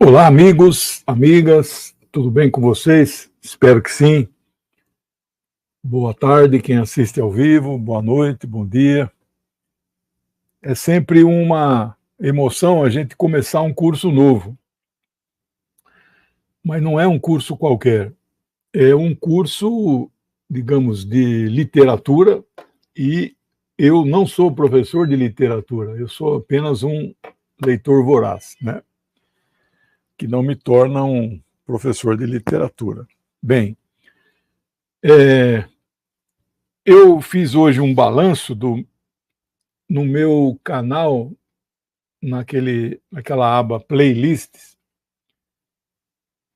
Olá, amigos, amigas, tudo bem com vocês? Espero que sim. Boa tarde, quem assiste ao vivo, boa noite, bom dia. É sempre uma emoção a gente começar um curso novo, mas não é um curso qualquer, é um curso, digamos, de literatura e eu não sou professor de literatura, eu sou apenas um leitor voraz, né? Que não me torna um professor de literatura. Bem, eu fiz hoje um balanço no meu canal, naquela aba playlists,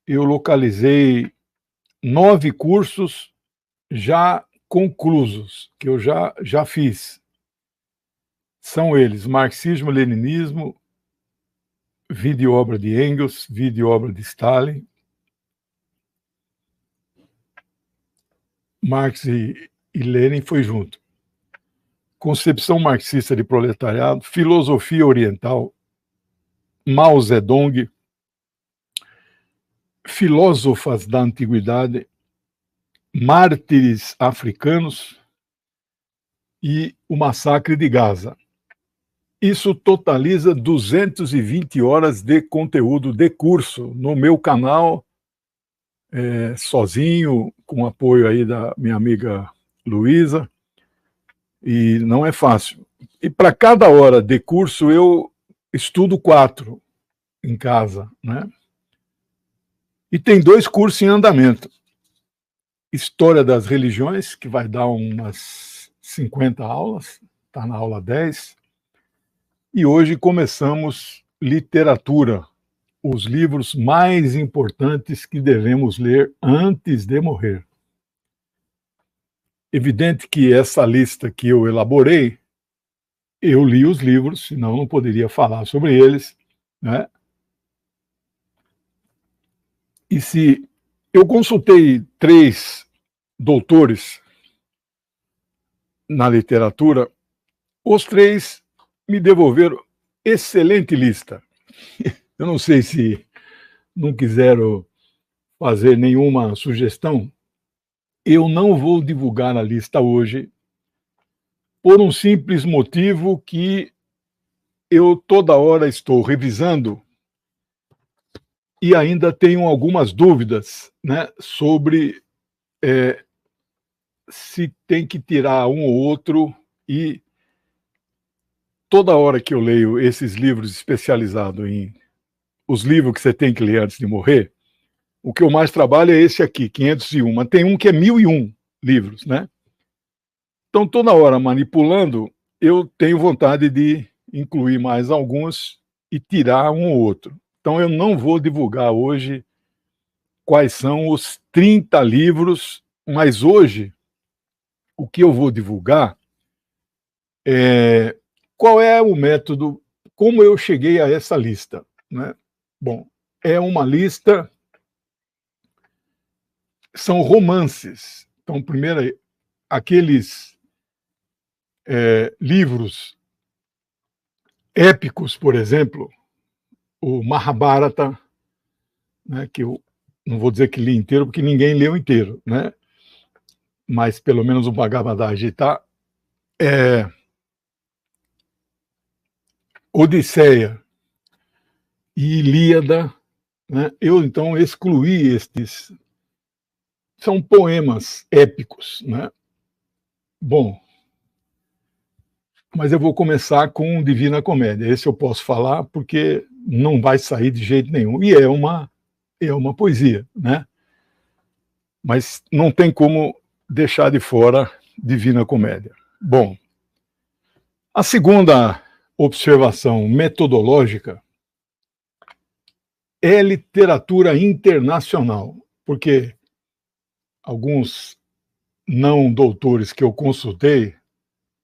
eu localizei 9 cursos já conclusos, que eu já fiz. São eles: Marxismo-Leninismo, Vida e Obra de Engels, Vida e Obra de Stalin, Marx e Lenin foi junto. Concepção marxista de proletariado, Filosofia Oriental, Mao Zedong, Filósofas da Antiguidade, Mártires Africanos e o Massacre de Gaza. Isso totaliza 220 horas de conteúdo de curso no meu canal, sozinho, com apoio aí da minha amiga Luísa, e não é fácil. E para cada hora de curso eu estudo 4 em casa, né? E tem 2 cursos em andamento. História das Religiões, que vai dar umas 50 aulas, está na aula 10. E hoje começamos literatura, os livros mais importantes que devemos ler antes de morrer. Evidente que essa lista que eu elaborei, eu li os livros, senão não poderia falar sobre eles, né? E se eu consultei 3 doutores na literatura, os 3 me devolveram excelente lista. Eu não sei se não quiseram fazer nenhuma sugestão. Eu não vou divulgar a lista hoje por um simples motivo que eu toda hora estou revisando e ainda tenho algumas dúvidas, né, sobre se tem que tirar um ou outro, e toda hora que eu leio esses livros especializados em os livros que você tem que ler antes de morrer, o que eu mais trabalho é esse aqui, 501, mas tem um que é 1001 livros, né? Então, toda hora manipulando, eu tenho vontade de incluir mais alguns e tirar um ou outro. Então, eu não vou divulgar hoje quais são os 30 livros, mas hoje o que eu vou divulgar é qual é o método, como eu cheguei a essa lista, né? Bom, é uma lista, são romances. Então, primeiro, aqueles livros épicos, por exemplo, o Mahabharata, né, que eu não vou dizer que li inteiro, porque ninguém leu inteiro, né? Mas pelo menos o Bhagavad Gita, Odisseia e Ilíada, né? Eu então excluí estes, são poemas épicos, né? Bom, mas eu vou começar com Divina Comédia. Esse eu posso falar porque não vai sair de jeito nenhum. E é uma poesia, né? Mas não tem como deixar de fora Divina Comédia. Bom, a segunda observação metodológica é literatura internacional, porque alguns não doutores que eu consultei,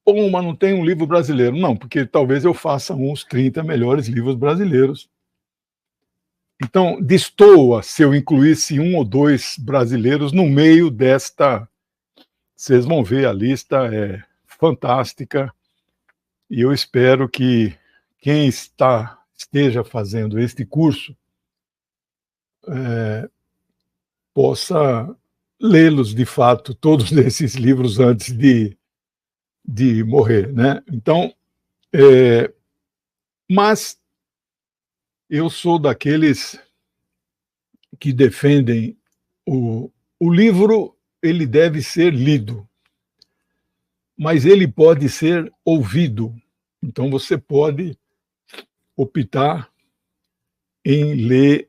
mas não tem um livro brasileiro. Não, porque talvez eu faça uns 30 melhores livros brasileiros. Então, destoa se eu incluísse um ou 2 brasileiros no meio desta. Vocês vão ver, a lista é fantástica e eu espero que quem esteja fazendo este curso possa lê-los de fato, todos esses livros, antes de morrer, né? Então, mas eu sou daqueles que defendem o livro, ele deve ser lido, mas ele pode ser ouvido. Então você pode optar em ler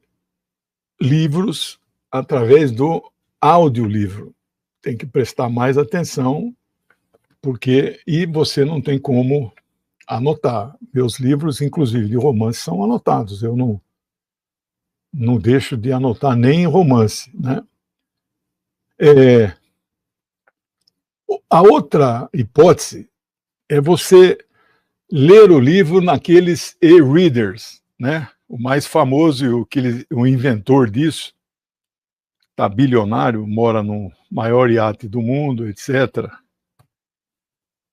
livros através do audiolivro. Tem que prestar mais atenção, e você não tem como anotar. Meus livros, inclusive de romance, são anotados. Eu não deixo de anotar nem em romance, né? A outra hipótese é você ler o livro naqueles e-readers, né? O mais famoso e o inventor disso está bilionário, mora no maior iate do mundo, etc.,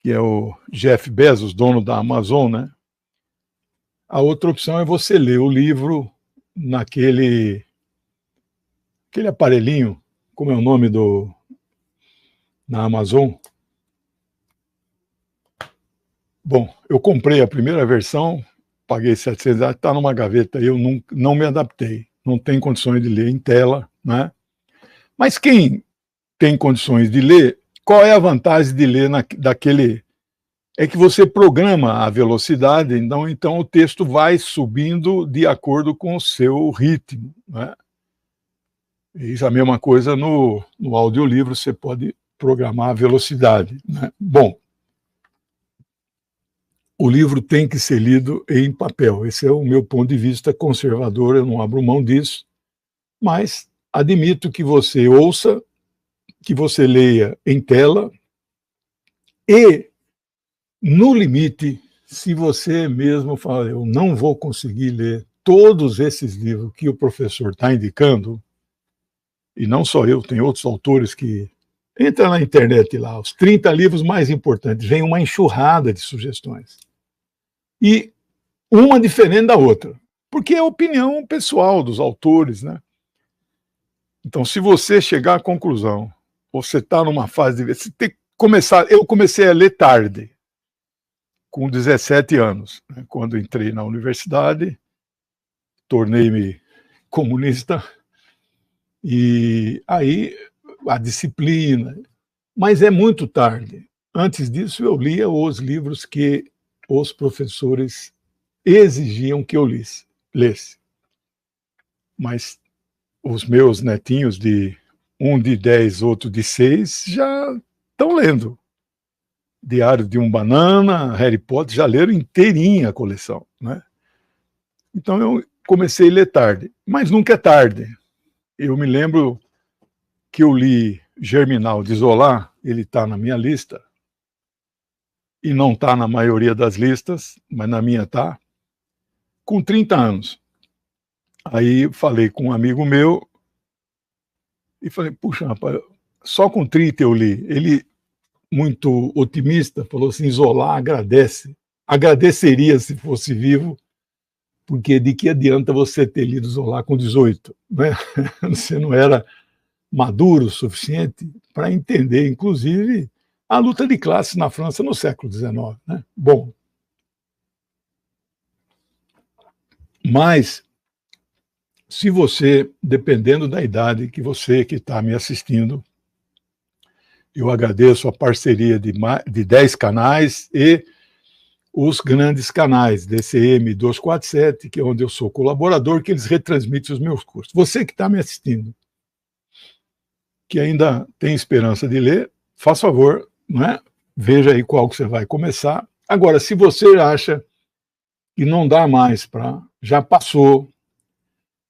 que é o Jeff Bezos, dono da Amazon, né? A outra opção é você ler o livro naquele aparelhinho, como é o nome na Amazon? Bom, eu comprei a primeira versão, paguei R$700, está numa gaveta, eu não me adaptei, não tenho condições de ler em tela, né? Mas quem tem condições de ler, qual é a vantagem de ler daquele... É que você programa a velocidade, então o texto vai subindo de acordo com o seu ritmo, né? Isso é a mesma coisa no audiolivro, você pode programar a velocidade, né? Bom, o livro tem que ser lido em papel. Esse é o meu ponto de vista conservador, eu não abro mão disso, mas admito que você ouça, que você leia em tela e, no limite, se você mesmo fala, eu não vou conseguir ler todos esses livros que o professor está indicando, e não só eu, tem outros autores que... Entra na internet lá, os 30 livros mais importantes, vem uma enxurrada de sugestões. E uma diferente da outra, porque é a opinião pessoal dos autores, né? Então, se você chegar à conclusão, você está numa fase de... Você tem que começar... Eu comecei a ler tarde, com 17 anos, né? Quando entrei na universidade, tornei-me comunista, e aí a disciplina... Mas é muito tarde. Antes disso, eu lia os livros que os professores exigiam que eu lesse. Mas os meus netinhos, um de 10, outro de 6, já estão lendo. Diário de um Banana, Harry Potter, já leram inteirinha a coleção, né? Então eu comecei a ler tarde, mas nunca é tarde. Eu me lembro que eu li Germinal de Zola, ele está na minha lista, e não está na maioria das listas, mas na minha está, com 30 anos. Aí falei com um amigo meu, e falei, puxa, rapaz, só com 30 eu li. Ele, muito otimista, falou assim, Zola agradeceria se fosse vivo, porque de que adianta você ter lido Zola com 18, né? Você não era maduro o suficiente para entender, inclusive, a luta de classes na França no século XIX, né? Bom, mas se você, dependendo da idade que você que está me assistindo, eu agradeço a parceria de 10 canais e os grandes canais, DCM 247, que é onde eu sou colaborador, que eles retransmitem os meus cursos. Você que está me assistindo, que ainda tem esperança de ler, faz favor, não é? Veja aí qual que você vai começar. Agora, se você acha que não dá mais para... já passou,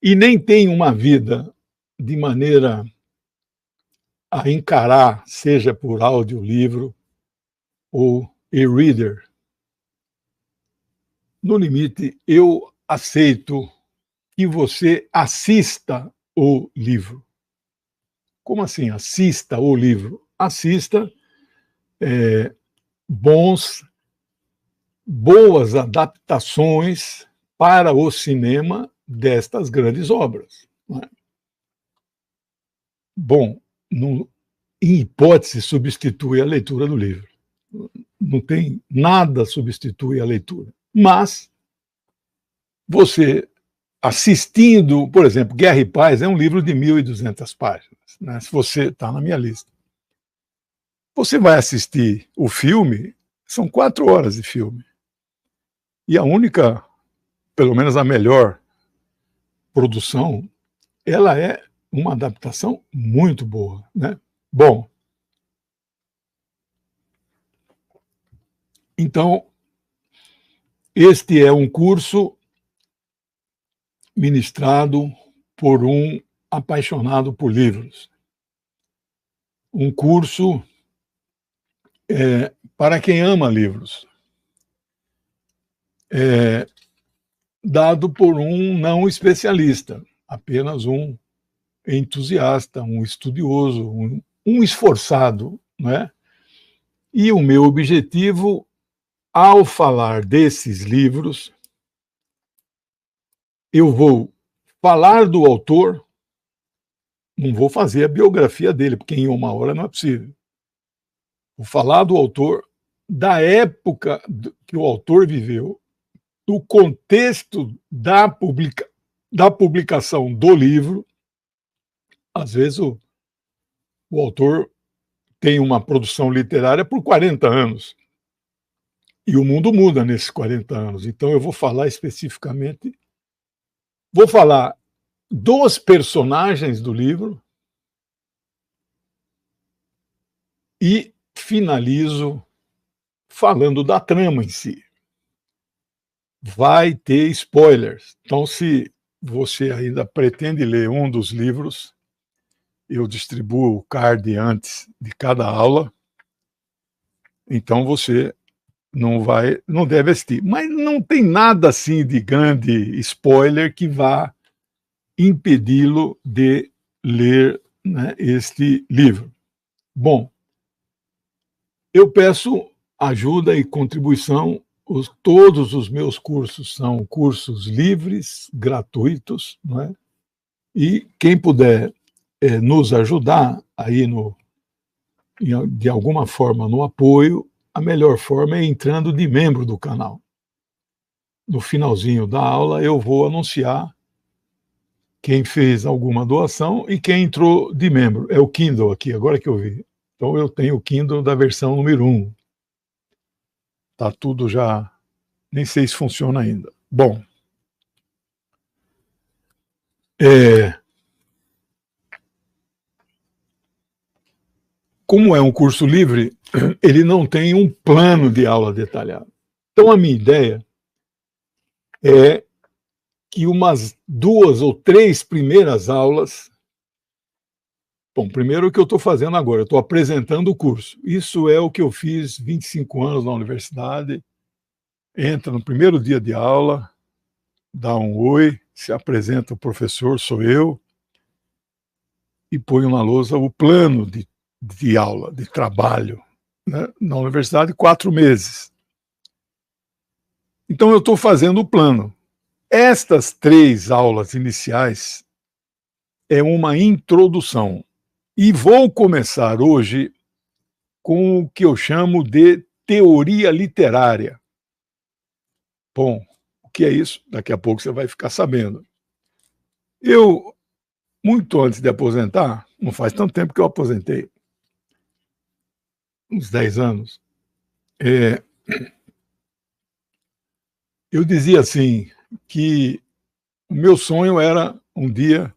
e nem tem uma vida de maneira a encarar, seja por audiolivro ou e-reader, no limite, eu aceito que você assista o livro. Como assim? Assista o livro. Assista boas adaptações para o cinema destas grandes obras, né? bom, não, em hipótese, substitui a leitura do livro. Não tem nada substitui a leitura. Mas você assistindo, por exemplo, Guerra e Paz é um livro de 1.200 páginas, né? Se você está na minha lista. Você vai assistir o filme, são 4 horas de filme. E a única, pelo menos a melhor produção, ela é uma adaptação muito boa, né? Bom, então, este é um curso ministrado por um apaixonado por livros. Um curso para quem ama livros. Dado por um não especialista, apenas um entusiasta, um estudioso, um esforçado, né? E o meu objetivo, ao falar desses livros, eu vou falar do autor, não vou fazer a biografia dele, porque em 1 hora não é possível. Vou falar do autor, da época que o autor viveu, do contexto da publicação do livro. Às vezes o autor tem uma produção literária por 40 anos. E o mundo muda nesses 40 anos. Então eu vou falar especificamente, vou falar dos personagens do livro e finalizo falando da trama em si. Vai ter spoilers. Então, se você ainda pretende ler um dos livros, eu distribuo o card antes de cada aula, então você não deve assistir. Mas não tem nada assim de grande spoiler que vá impedi-lo de ler, né, este livro. Bom, eu peço ajuda e contribuição. Todos os meus cursos são cursos livres, gratuitos, não é? E quem puder nos ajudar aí de alguma forma no apoio, a melhor forma é entrando de membro do canal. No finalzinho da aula eu vou anunciar quem fez alguma doação e quem entrou de membro. É o Kindle aqui, agora que eu vi. Então eu tenho o Kindle da versão número 1. Tá tudo já, nem sei se funciona ainda. Bom, como é um curso livre, ele não tem um plano de aula detalhado. Então a minha ideia é que umas 2 ou 3 primeiras aulas. Bom, primeiro o que eu estou fazendo agora, eu estou apresentando o curso. Isso é o que eu fiz 25 anos na universidade. Entra no primeiro dia de aula, dá um oi, se apresenta o professor, sou eu, e ponho na lousa o plano de aula, de trabalho, né? Na universidade, 4 meses. Então eu estou fazendo o plano. Estas 3 aulas iniciais é uma introdução. E vou começar hoje com o que eu chamo de teoria literária. Bom, o que é isso? Daqui a pouco você vai ficar sabendo. Eu, muito antes de aposentar, não faz tanto tempo que eu aposentei, uns 10 anos, eu dizia assim, que o meu sonho era um dia,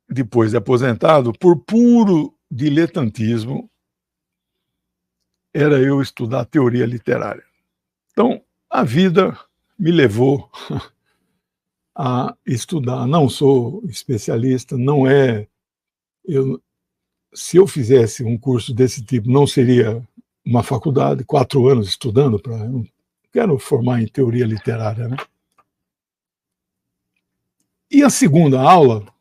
depois de aposentado, por puro diletantismo, era eu estudar teoria literária. Então, a vida me levou a estudar. Não sou especialista, não é... se eu fizesse um curso desse tipo, não seria uma faculdade, 4 anos estudando para... Eu quero formar em teoria literária, né? E a segunda aula,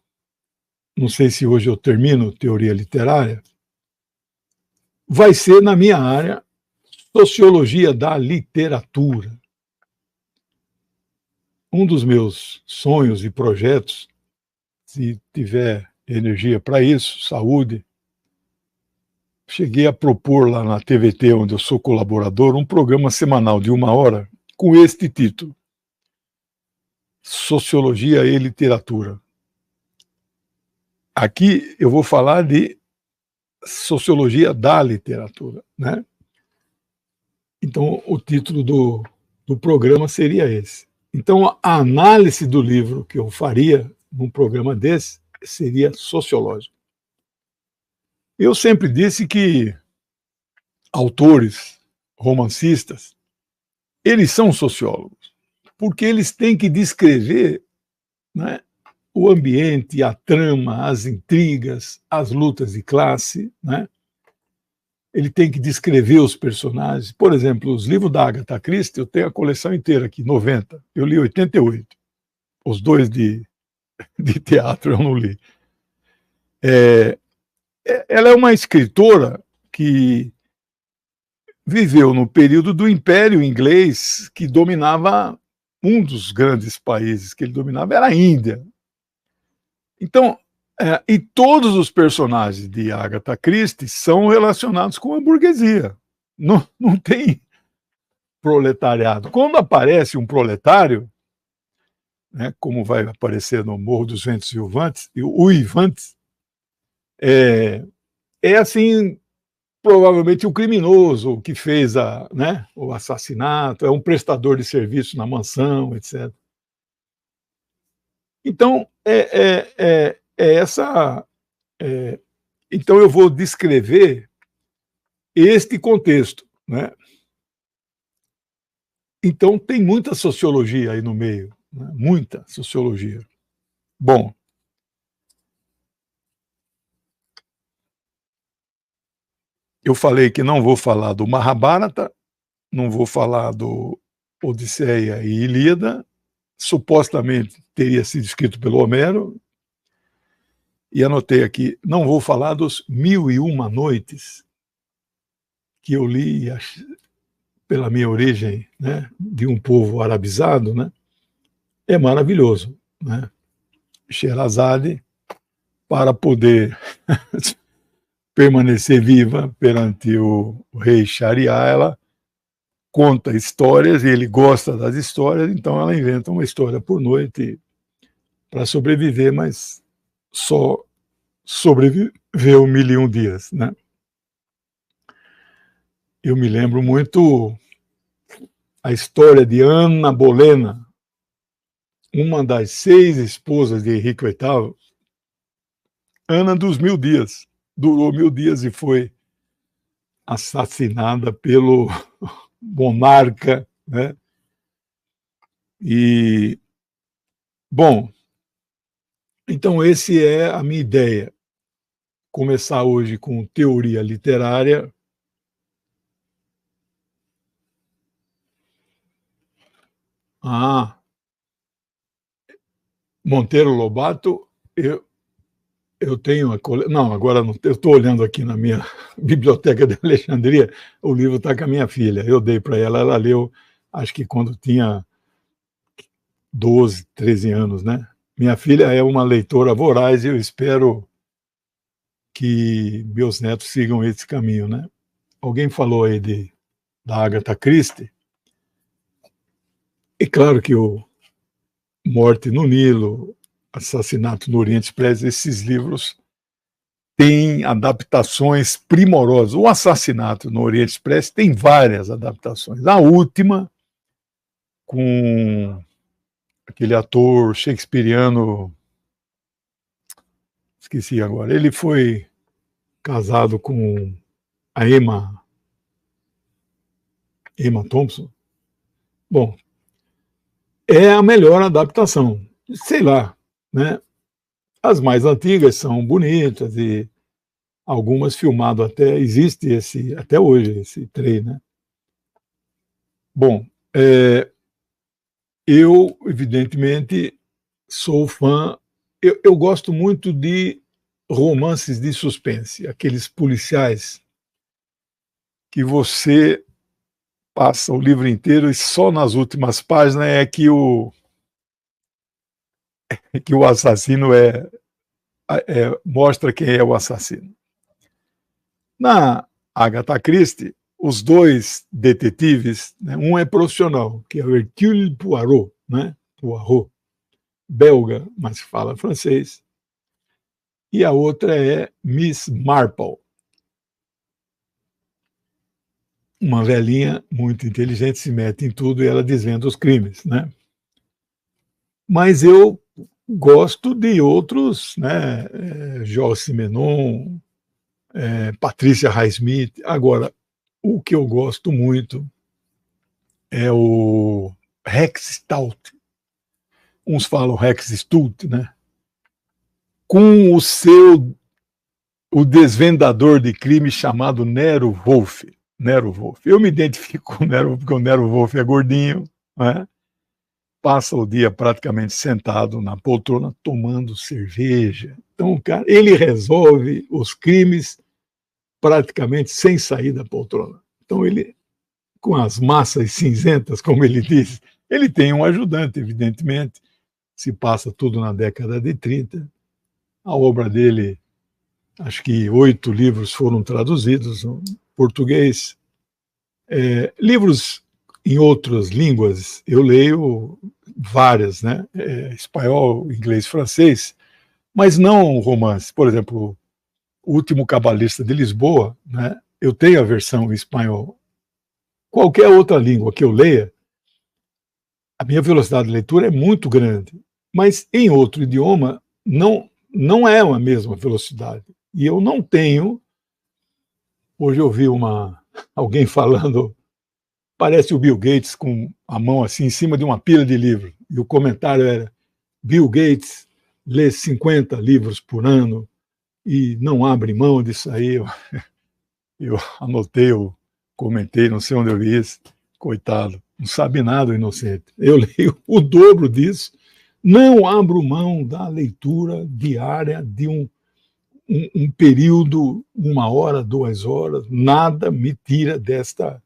não sei se hoje eu termino teoria literária, vai ser na minha área, sociologia da literatura. Um dos meus sonhos e projetos, se tiver energia para isso, saúde. Cheguei a propor lá na TVT, onde eu sou colaborador, um programa semanal de 1 hora com este título: Sociologia e Literatura. Aqui eu vou falar de sociologia da literatura, né? Então, o título do programa seria esse. Então, a análise do livro que eu faria num programa desse seria sociológica. Eu sempre disse que autores, romancistas, eles são sociólogos, porque eles têm que descrever, né, o ambiente, a trama, as intrigas, as lutas de classe, né? Ele tem que descrever os personagens. Por exemplo, os livros da Agatha Christie, eu tenho a coleção inteira aqui, 90. Eu li 88. Os 2 de teatro eu não li. Ela é uma escritora que viveu no período do Império Inglês, que dominava um dos grandes países que ele dominava, era a Índia. Então, e todos os personagens de Agatha Christie são relacionados com a burguesia. Não tem proletariado. Quando aparece um proletário, né, como vai aparecer no Morro dos Ventos Uivantes, é assim, provavelmente o criminoso que fez o assassinato, é um prestador de serviço na mansão, etc. Então, essa. Então, eu vou descrever este contexto, né? Então, tem muita sociologia aí no meio, né? Muita sociologia. Bom, eu falei que não vou falar do Mahabharata, não vou falar do Odisseia e Ilíada, supostamente teria sido escrito pelo Homero, e anotei aqui, não vou falar dos 1001 Noites, que eu li pela minha origem, né, de um povo arabizado, né, é maravilhoso, né? Sherazade, para poder permanecer viva perante o rei Shariar, ela conta histórias e ele gosta das histórias, então ela inventa uma história por noite para sobreviver, mas só sobreviveu 1001 dias, né? Eu me lembro muito a história de Ana Bolena, uma das 6 esposas de Henrique VIII, Ana dos 1000 dias, durou 1000 dias e foi assassinada pelo monarca, né? E, bom, então esse é a minha ideia, começar hoje com teoria literária. Monteiro Lobato, eu tenho não, agora não, eu estou olhando aqui na minha biblioteca de Alexandria, o livro está com a minha filha, eu dei para ela, ela leu, acho que quando tinha 12, 13 anos, né? Minha filha é uma leitora voraz e eu espero que meus netos sigam esse caminho, né? Alguém falou aí da Agatha Christie, e claro que o Morte no Nilo, Assassinato no Oriente Expresso, esses livros têm adaptações primorosas. O Assassinato no Oriente Expresso tem várias adaptações. A última, com aquele ator shakespeariano, esqueci agora, ele foi casado com a Emma Thompson. Bom, é a melhor adaptação. Sei lá, né? As mais antigas são bonitas e algumas filmado até, existe até hoje esse trem, né? Bom, eu, evidentemente, sou fã, eu gosto muito de romances de suspense, aqueles policiais que você passa o livro inteiro e só nas últimas páginas é que o assassino é mostra quem é o assassino. Na Agatha Christie, os dois detetives, né, um é profissional, que é o Hercule Poirot, né, Poirot, belga, mas fala francês, e a outra é Miss Marple, uma velhinha muito inteligente, se mete em tudo e ela desvenda os crimes, né? Mas eu gosto de outros, né? Joyce Menon, Patrícia Highsmith. Agora, o que eu gosto muito é o Rex Stout. Uns falam Rex Stout, né? Com o desvendador de crime chamado Nero Wolfe. Nero Wolfe. Eu me identifico com o Nero, porque o Nero Wolfe é gordinho, né? Passa o dia praticamente sentado na poltrona tomando cerveja. Então, cara, ele resolve os crimes praticamente sem sair da poltrona. Então, ele, com as massas cinzentas, como ele diz, ele tem um ajudante, evidentemente. Se passa tudo na década de 30. A obra dele, acho que 8 livros foram traduzidos em português. Livros em outras línguas, eu leio várias, né? Espanhol, inglês, francês, mas não romance. Por exemplo, O Último Cabalista de Lisboa, né? Eu tenho a versão em espanhol. Qualquer outra língua que eu leia, a minha velocidade de leitura é muito grande, mas em outro idioma não é a mesma velocidade. E eu não tenho. Hoje eu vi alguém falando, parece o Bill Gates com a mão assim em cima de uma pilha de livros. E o comentário era: Bill Gates lê 50 livros por ano e não abre mão disso aí. Eu anotei, eu comentei, não sei onde eu vi isso. Coitado, não sabe nada o inocente. Eu leio o dobro disso, não abro mão da leitura diária de um período, 1 hora, 2 horas, nada me tira desta.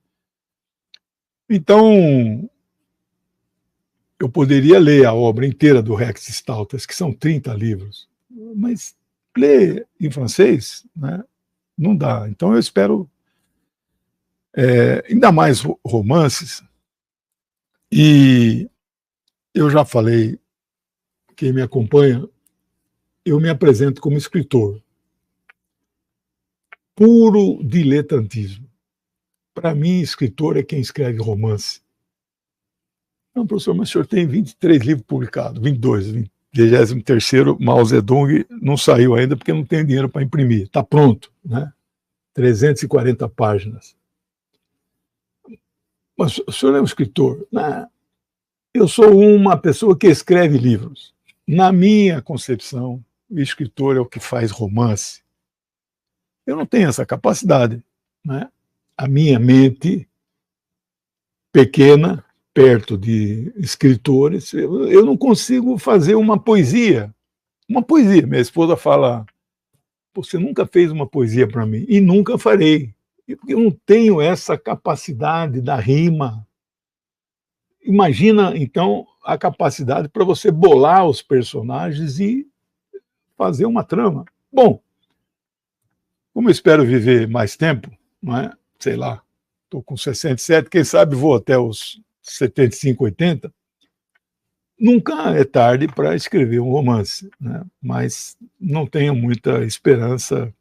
Então, eu poderia ler a obra inteira do Rex Stout, que são 30 livros, mas ler em francês, né, não dá. Então eu espero, ainda mais romances, e eu já falei, quem me acompanha, eu me apresento como escritor. Puro diletantismo. Para mim, escritor é quem escreve romance. Não, professor, mas o senhor tem 23 livros publicados, 22, 23º, Mao Zedong não saiu ainda porque não tem dinheiro para imprimir. Está pronto, né? 340 páginas. Mas o senhor é um escritor? Não, eu sou uma pessoa que escreve livros. Na minha concepção, o escritor é o que faz romance. Eu não tenho essa capacidade, né? A minha mente pequena, perto de escritores, eu não consigo fazer uma poesia. Uma poesia. Minha esposa fala: você nunca fez uma poesia para mim. E nunca farei. Porque eu não tenho essa capacidade da rima. Imagina, então, a capacidade para você bolar os personagens e fazer uma trama. Bom, como eu espero viver mais tempo, não é? Sei lá, estou com 67, quem sabe vou até os 75, 80, nunca é tarde para escrever um romance, né? Mas não tenho muita esperança.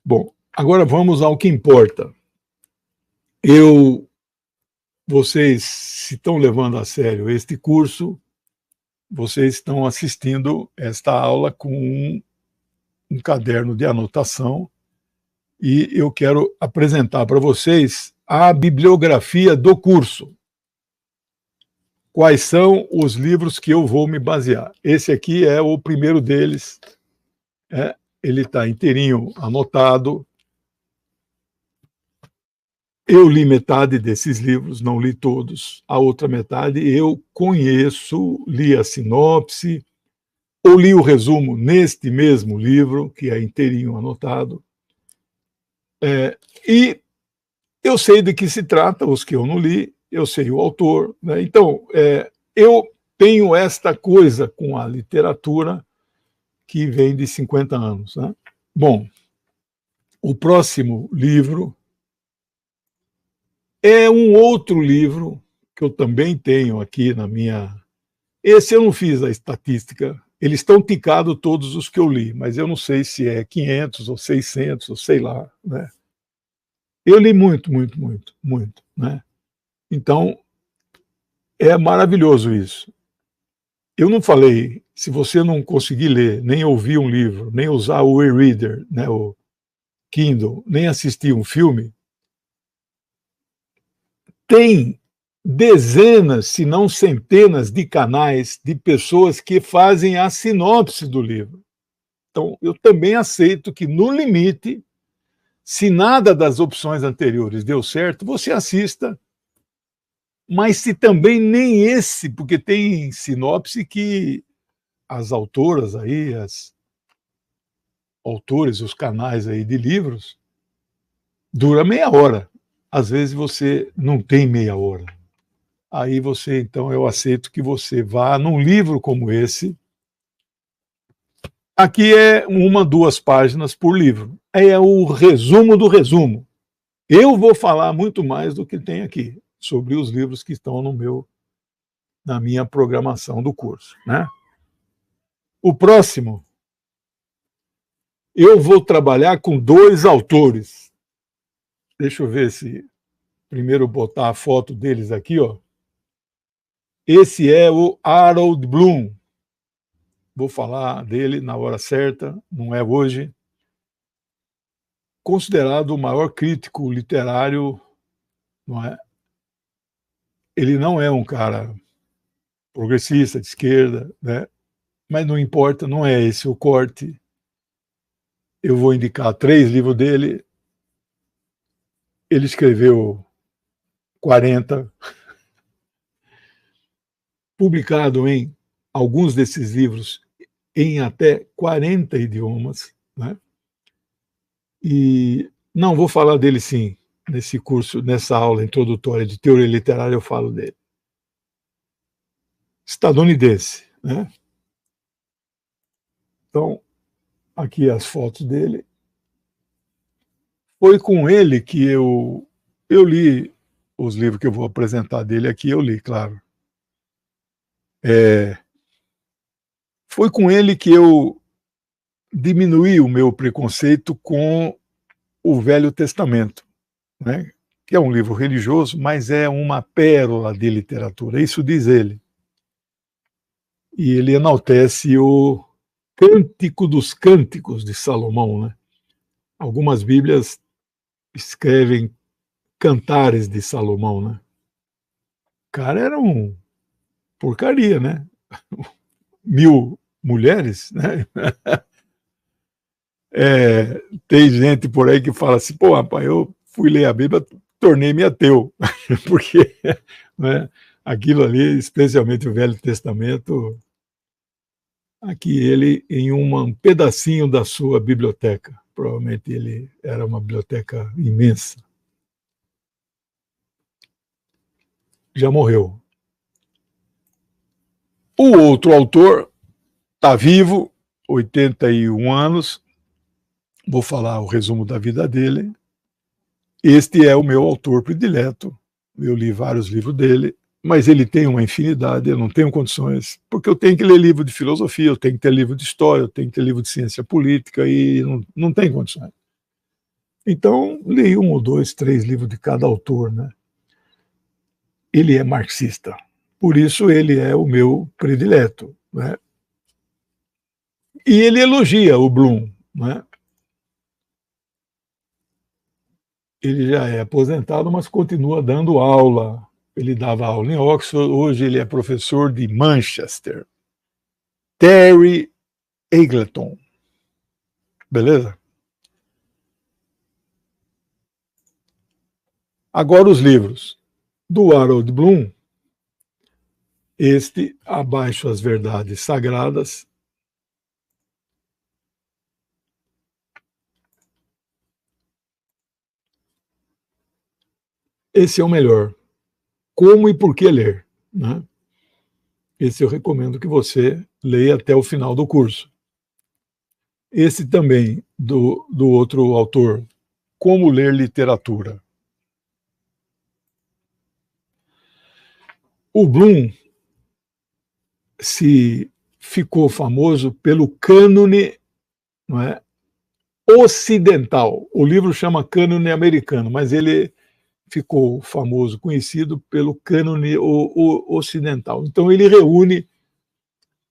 Bom, agora vamos ao que importa. Vocês, se estão levando a sério este curso, vocês estão assistindo esta aula com um caderno de anotação e eu quero apresentar para vocês a bibliografia do curso. Quais são os livros que eu vou me basear? Esse aqui é o primeiro deles. Ele está inteirinho anotado. Eu li metade desses livros, não li todos. A outra metade eu conheço, li a sinopse, ou li o resumo neste mesmo livro, que é inteirinho anotado. E eu sei de que se trata, os que eu não li, eu sei o autor, né? Então, eu tenho esta coisa com a literatura que vem de 50 anos. Né? Bom, o próximo livro é um outro livro que eu também tenho aqui na minha... Esse eu não fiz a estatística, eles estão ticados todos os que eu li, mas eu não sei se é 500 ou 600, ou sei lá. Né? Eu li muito, muito, muito, muito. Né? Então, é maravilhoso isso. Eu não falei, se você não conseguir ler, nem ouvir um livro, nem usar o e-reader, né, o Kindle, nem assistir um filme, tem dezenas, se não centenas de canais de pessoas que fazem a sinopse do livro. Então, eu também aceito que, no limite, se nada das opções anteriores deu certo, você assista, mas se também nem esse, porque tem sinopse que as autoras aí, as autores, os canais aí de livros, dura meia hora. Às vezes você não tem meia hora. Aí você, então, eu aceito que você vá num livro como esse. Aqui é 1, 2 páginas por livro. É o resumo do resumo. Eu vou falar muito mais do que tem aqui, sobre os livros que estão na minha programação do curso. Né? O próximo, eu vou trabalhar com 2 autores. Deixa eu ver se primeiro botar a foto deles aqui, ó. Esse é o Harold Bloom. Vou falar dele na hora certa, não é hoje. Considerado o maior crítico literário, não é? Ele não é um cara progressista, de esquerda, né? Mas não importa, não é esse o corte. Eu vou indicar 3 livros dele. Ele escreveu 40, publicado em alguns desses livros em até 40 idiomas, né? E não, vou falar dele sim, nesse curso, nessa aula introdutória de teoria literária eu falo dele. Estadunidense, né? Então, aqui as fotos dele. Foi com ele que eu li os livros que eu vou apresentar dele aqui, eu li, claro. Foi com ele que eu diminuí o meu preconceito com o Velho Testamento, né? Que é um livro religioso, mas é uma pérola de literatura, isso diz ele. E ele enaltece o Cântico dos Cânticos de Salomão, né? Algumas Bíblias escrevem Cantares de Salomão, né? O cara era um porcaria, né? 1000 mulheres, né? Tem gente por aí que fala assim, pô, rapaz, eu fui ler a Bíblia, tornei-me ateu, porque, né, aquilo ali, especialmente o Velho Testamento, aqui ele em um pedacinho da sua biblioteca, provavelmente ele era uma biblioteca imensa, já morreu. O outro autor está vivo, 81 anos, vou falar o resumo da vida dele. Este é o meu autor predileto, eu li vários livros dele, mas ele tem uma infinidade, eu não tenho condições, porque eu tenho que ler livro de filosofia, eu tenho que ter livro de história, eu tenho que ter livro de ciência política, e não tem condições. Então, li 1 ou 2, 3 livros de cada autor, né? Ele é marxista, por isso ele é o meu predileto, né? E ele elogia o Bloom, né? Ele já é aposentado, mas continua dando aula. Ele dava aula em Oxford, hoje ele é professor de Manchester. Terry Eagleton. Beleza? Agora os livros. Do Harold Bloom, este, Abaixo as Verdades Sagradas. Esse é o melhor. Como e por que ler, né? Esse eu recomendo que você leia até o final do curso. esse também, do outro autor, Como Ler Literatura. O Bloom ficou famoso pelo cânone, não é, ocidental. O livro chama Cânone Americano, mas ele ficou famoso, conhecido pelo cânone ocidental. Então ele reúne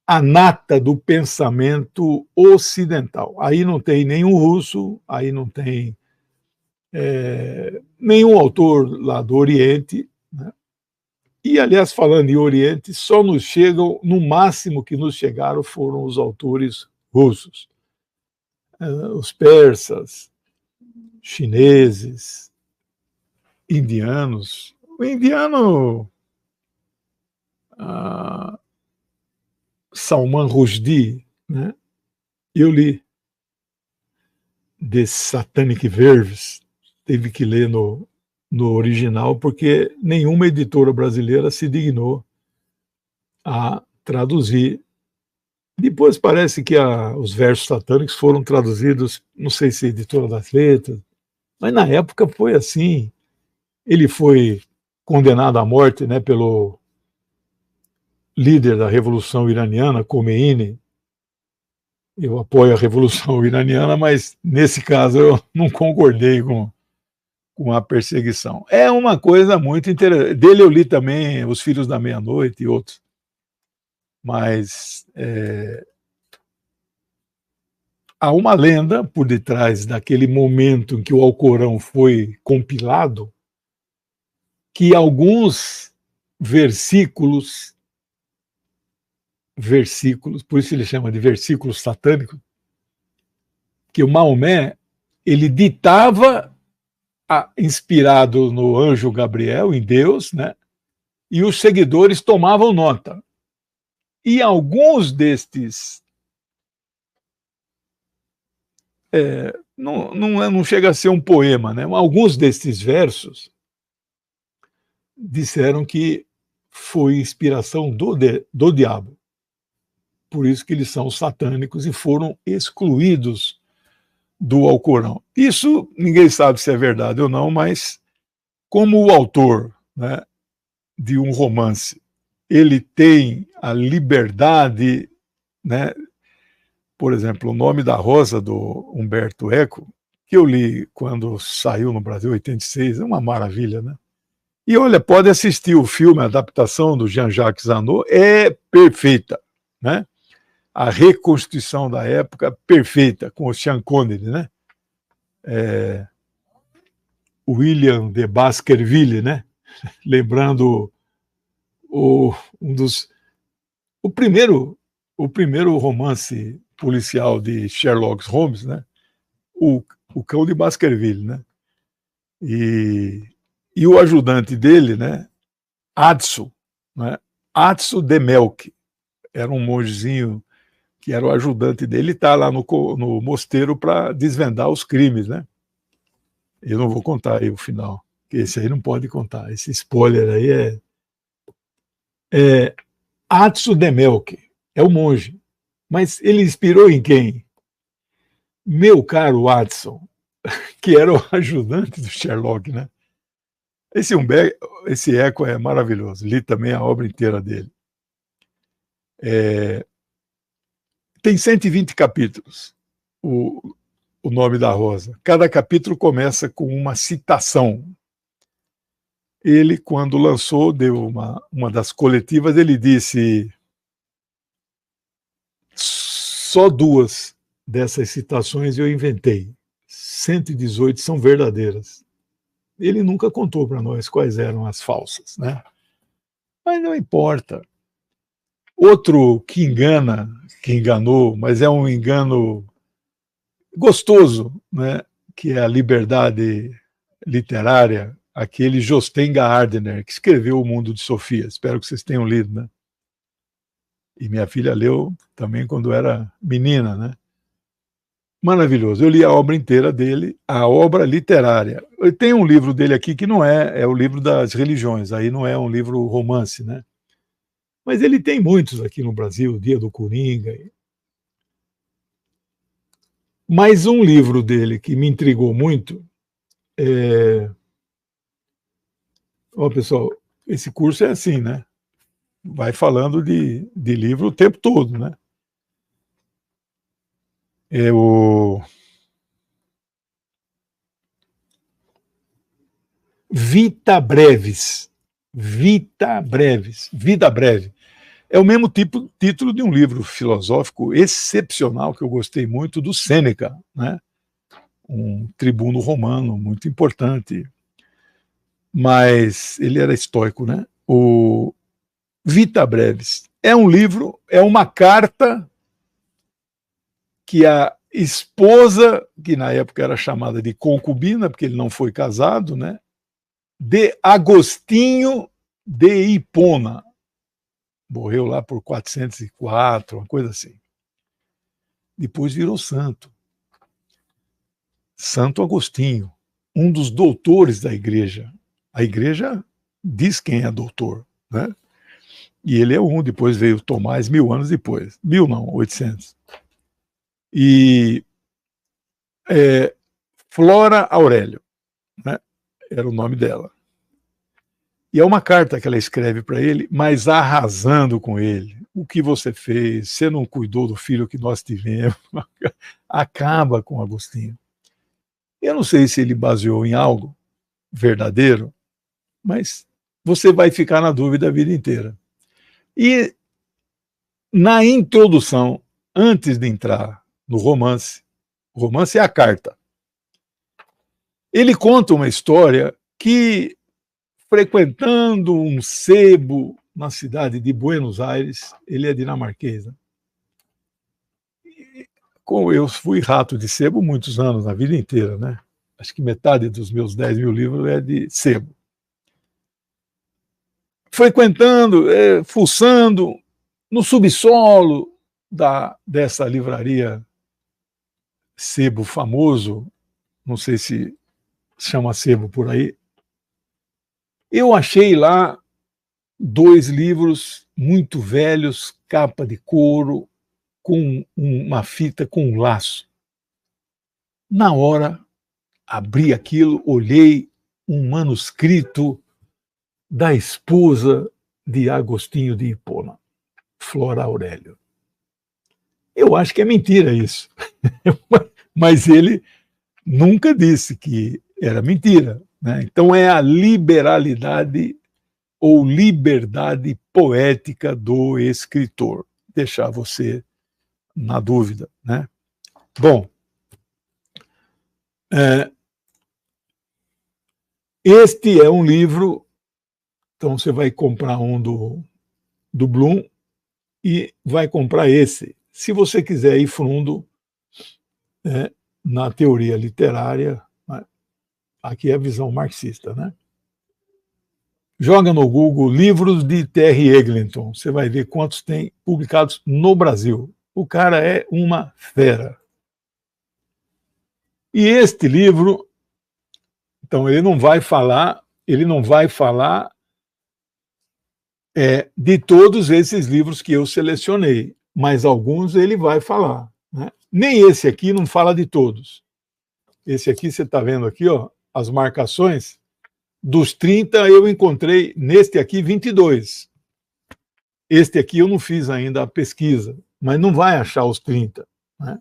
a nata do pensamento ocidental. Aí não tem nenhum russo, aí não tem nenhum autor lá do Oriente, né? E, aliás, falando em Oriente, só nos chegam, no máximo que nos chegaram foram os autores russos. Os persas, chineses, indianos. O indiano Salman Rushdie, né? Eu li The Satanic Verves, teve que ler no original, porque nenhuma editora brasileira se dignou a traduzir. Depois parece que os versos satânicos foram traduzidos, não sei se Editora das Letras, mas na época foi assim. Ele foi condenado à morte, né, pelo líder da Revolução Iraniana, Khomeini. Eu apoio a Revolução Iraniana, mas nesse caso eu não concordei com a perseguição. É uma coisa muito interessante. Dele eu li também Os Filhos da Meia-Noite e outros. Mas há uma lenda por detrás daquele momento em que o Alcorão foi compilado, que alguns versículos, por isso ele chama de versículos satânicos, que o Maomé, ele ditava, inspirado no anjo Gabriel, em Deus, né? E os seguidores tomavam nota. E alguns destes não chega a ser um poema, né? Alguns destes versos disseram que foi inspiração do diabo. Por isso que eles são satânicos e foram excluídos do Alcorão. Isso ninguém sabe se é verdade ou não, mas como o autor, né, de um romance, ele tem a liberdade, né? Por exemplo, O Nome da Rosa, do Humberto Eco, que eu li quando saiu no Brasil, em 86, é uma maravilha, né? E olha, pode assistir o filme, a adaptação do Jean-Jacques Annaud, é perfeita, né? A reconstituição da época perfeita, com o Sean Connery, né? William de Baskerville, né? Lembrando o primeiro romance policial de Sherlock Holmes, né? O Cão de Baskerville, né? E o ajudante dele, né? Adso, né? Adso de Melk, era um mongezinho que era o ajudante dele, está lá no mosteiro para desvendar os crimes, né? Eu não vou contar aí o final, porque esse aí não pode contar, esse spoiler aí é Adso de Melk, é o monge. Mas ele inspirou em quem? Meu caro Watson, que era o ajudante do Sherlock, né? Esse Eco é maravilhoso, li também a obra inteira dele. Tem 120 capítulos, o Nome da Rosa. Cada capítulo começa com uma citação. Ele, quando lançou, deu uma das coletivas, ele disse: só 2 dessas citações eu inventei. 118 são verdadeiras. Ele nunca contou para nós quais eram as falsas, né? Mas não importa. Outro que enganou, mas é um engano gostoso, né? Que é a liberdade literária, aquele Jostein Gaarder, que escreveu O Mundo de Sofia. Espero que vocês tenham lido, né? E minha filha leu também quando era menina, né? Maravilhoso. Eu li a obra inteira dele, a obra literária. Tem um livro dele aqui que não é o livro das religiões, aí não é um livro romance, né? Mas ele tem muitos aqui no Brasil, Dia do Coringa. Mas um livro dele que me intrigou muito é... Ó, pessoal, esse curso é assim, né? Vai falando de livro o tempo todo, né? É o Vita Brevis. Vita Brevis. Vida Breve. É o mesmo título de um livro filosófico excepcional que eu gostei muito, do Sêneca, né? Um tribuno romano muito importante, mas ele era estoico, né? O Vita Brevis é um livro, é uma carta que a esposa, que na época era chamada de concubina, porque ele não foi casado, né? De Agostinho de Hipona. Morreu lá por 404, uma coisa assim. Depois virou santo. Santo Agostinho, um dos doutores da igreja. A igreja diz quem é doutor, né? E ele é um, depois veio Tomás 1000 anos depois. 1000 não, 800. E Flora Aurélio, né? Era o nome dela. E é uma carta que ela escreve para ele, mas arrasando com ele. O que você fez? Você não cuidou do filho que nós tivemos? Acaba com Agostinho. Eu não sei se ele baseou em algo verdadeiro, mas você vai ficar na dúvida a vida inteira. E na introdução, antes de entrar no romance, o romance é a carta, ele conta uma história que, frequentando um sebo na cidade de Buenos Aires, ele é dinamarquês, né? Como eu fui rato de sebo muitos anos, na vida inteira, né? Acho que metade dos meus 10.000 livros é de sebo. Frequentando, fuçando no subsolo dessa livraria sebo famoso, não sei se chama sebo por aí, eu achei lá 2 livros muito velhos, capa de couro, com uma fita com um laço. Na hora, abri aquilo, olhei um manuscrito da esposa de Agostinho de Hipona, Flora Aurélio. Eu acho que é mentira isso, mas ele nunca disse que era mentira, né? Então é a liberalidade ou liberdade poética do escritor, deixar você na dúvida, né? Bom, este é um livro, então você vai comprar um do Bloom e vai comprar esse. Se você quiser ir fundo na teoria literária, né? Aqui é a visão marxista, né? Joga no Google livros de Terry Eglinton, você vai ver quantos tem publicados no Brasil. O cara é uma fera. E este livro, então ele não vai falar de todos esses livros que eu selecionei, mas alguns ele vai falar, né? Nem esse aqui não fala de todos. Esse aqui você está vendo aqui, ó, as marcações. Dos 30 eu encontrei neste aqui 22. Este aqui eu não fiz ainda a pesquisa, mas não vai achar os 30, né?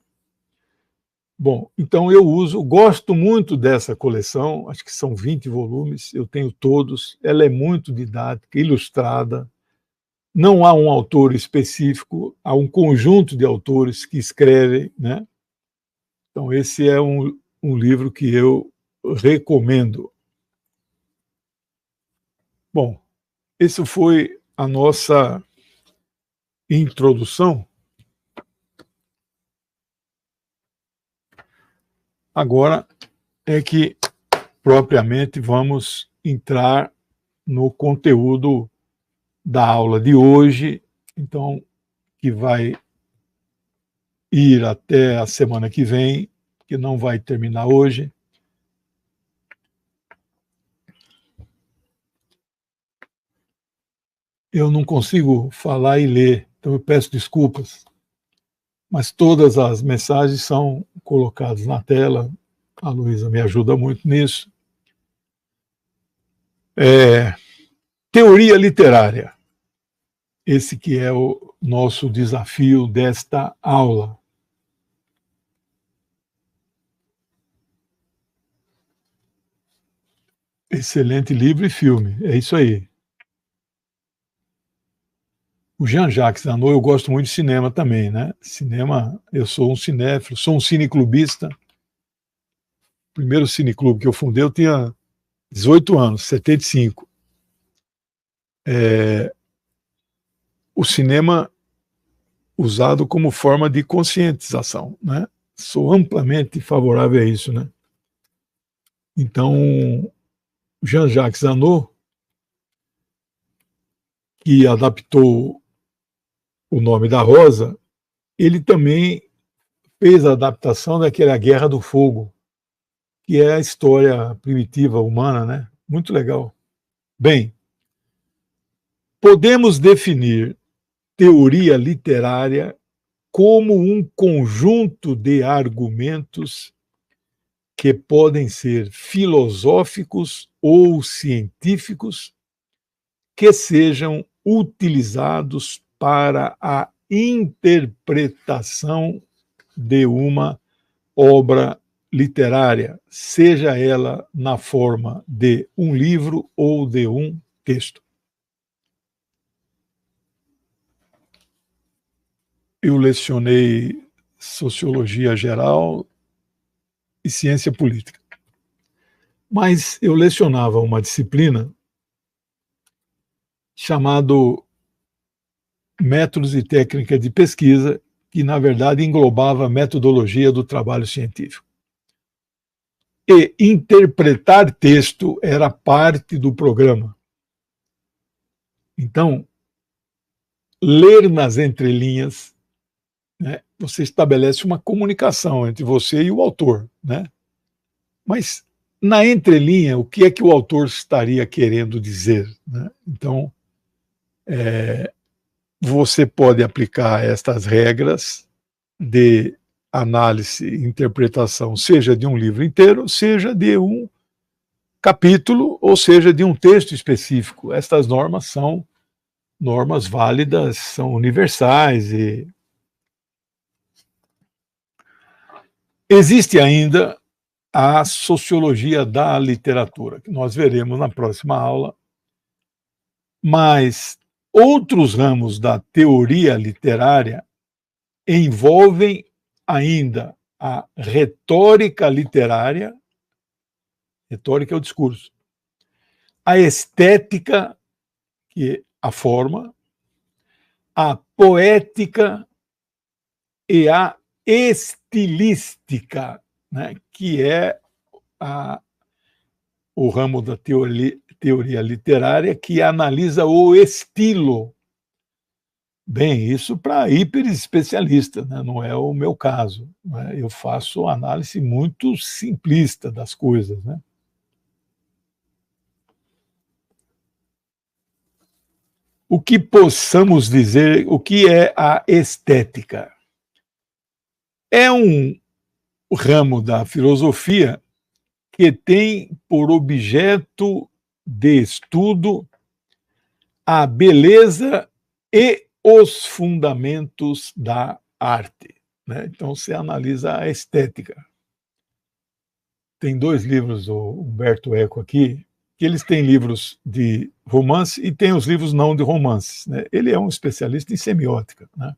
Bom, então eu gosto muito dessa coleção, acho que são 20 volumes, eu tenho todos, ela é muito didática, ilustrada, não há um autor específico, há um conjunto de autores que escrevem, né? Então esse é um livro que eu recomendo. Bom, essa foi a nossa introdução. Agora é que propriamente vamos entrar no conteúdo da aula de hoje, então, que vai ir até a semana que vem, que não vai terminar hoje. Eu não consigo falar e ler, então eu peço desculpas. mas todas as mensagens são colocadas na tela. A Luísa me ajuda muito nisso. Teoria literária. Esse que é o nosso desafio desta aula. Excelente livro e filme, é isso aí. O Jean-Jacques Annaud, eu gosto muito de cinema também, né? Cinema, eu sou um cinéfilo, sou um cineclubista. O primeiro cineclube que eu fundei, eu tinha 18 anos, 75. O cinema usado como forma de conscientização, né? Sou amplamente favorável a isso, né? Então, Jean-Jacques Annaud, que adaptou O Nome da Rosa, ele também fez a adaptação daquela Guerra do Fogo, que é a história primitiva humana, né? Muito legal. Bem, podemos definir teoria literária como um conjunto de argumentos que podem ser filosóficos ou científicos que sejam utilizados para a interpretação de uma obra literária, seja ela na forma de um livro ou de um texto. Eu lecionei sociologia geral e ciência política, mas eu lecionava uma disciplina chamado Métodos e Técnica de Pesquisa, que na verdade englobava a metodologia do trabalho científico. E interpretar texto era parte do programa. Então, ler nas entrelinhas, né, você estabelece uma comunicação entre você e o autor, né? Mas na entrelinha, o que é que o autor estaria querendo dizer, né? Então, você pode aplicar estas regras de análise e interpretação, seja de um livro inteiro, seja de um capítulo, ou seja de um texto específico. Estas normas são normas válidas, são universais e existe ainda a sociologia da literatura, que nós veremos na próxima aula, mas outros ramos da teoria literária envolvem ainda a retórica literária, retórica é o discurso, a estética, que é a forma, a poética e a estilística, né, que é o ramo da teoria literária que analisa o estilo. Bem, isso para hiper especialista, né? Não é o meu caso, né? Eu faço análise muito simplista das coisas, né? O que possamos dizer, o que é a estética? É um ramo da filosofia que tem por objeto de estudo a beleza e os fundamentos da arte, né? Então, você analisa a estética. Tem 2 livros do Humberto Eco aqui, que eles têm livros de romance e tem os livros não de romances, né? Ele é um especialista em semiótica, né?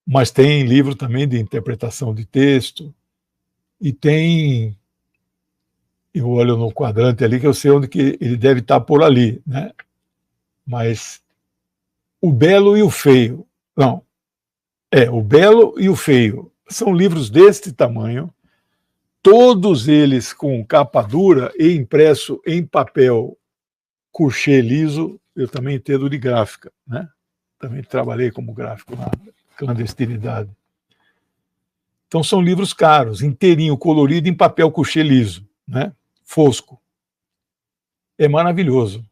Mas tem livro também de interpretação de texto e tem, eu olho no quadrante ali que eu sei onde que ele deve estar por ali, né? Mas O Belo e o Feio, não, O Belo e o Feio, são livros deste tamanho, todos eles com capa dura e impresso em papel couché liso. Eu também entendo de gráfica, né? Também trabalhei como gráfico na clandestinidade. Então são livros caros, inteirinho, colorido em papel couché liso, né? Fosco. É maravilhoso.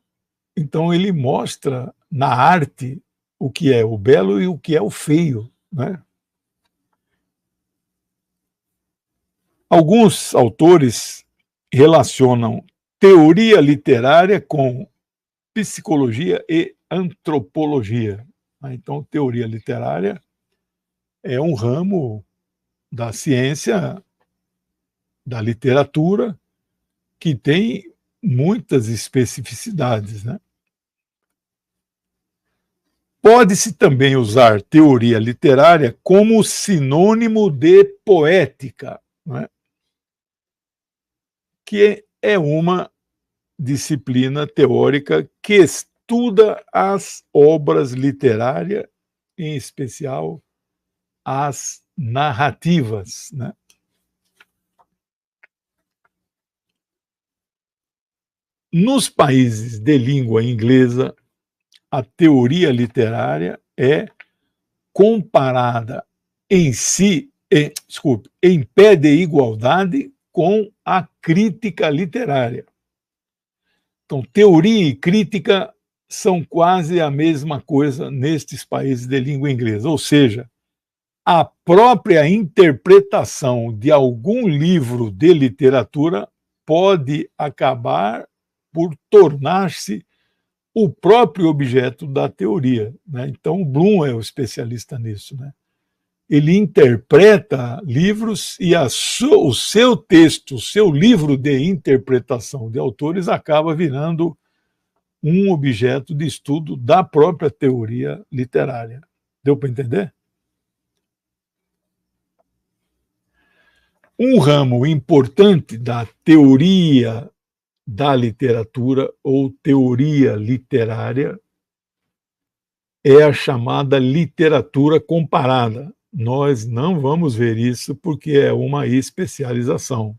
Então ele mostra na arte o que é o belo e o que é o feio, né? Alguns autores relacionam teoria literária com psicologia e antropologia. Então, teoria literária é um ramo da ciência, da literatura, que tem muitas especificidades, né? Pode-se também usar teoria literária como sinônimo de poética, né? Que é uma disciplina teórica que estuda as obras literárias, em especial as narrativas, né? Nos países de língua inglesa, a teoria literária é comparada em pé de igualdade com a crítica literária. Então, teoria e crítica são quase a mesma coisa nestes países de língua inglesa, ou seja, a própria interpretação de algum livro de literatura pode acabar por tornar-se o próprio objeto da teoria, né? Então, o Bloom é o especialista nisso, né? Ele interpreta livros e o seu texto, o seu livro de interpretação de autores acaba virando um objeto de estudo da própria teoria literária. Deu para entender? Um ramo importante da teoria da literatura ou teoria literária é a chamada literatura comparada. Nós não vamos ver isso porque é uma especialização.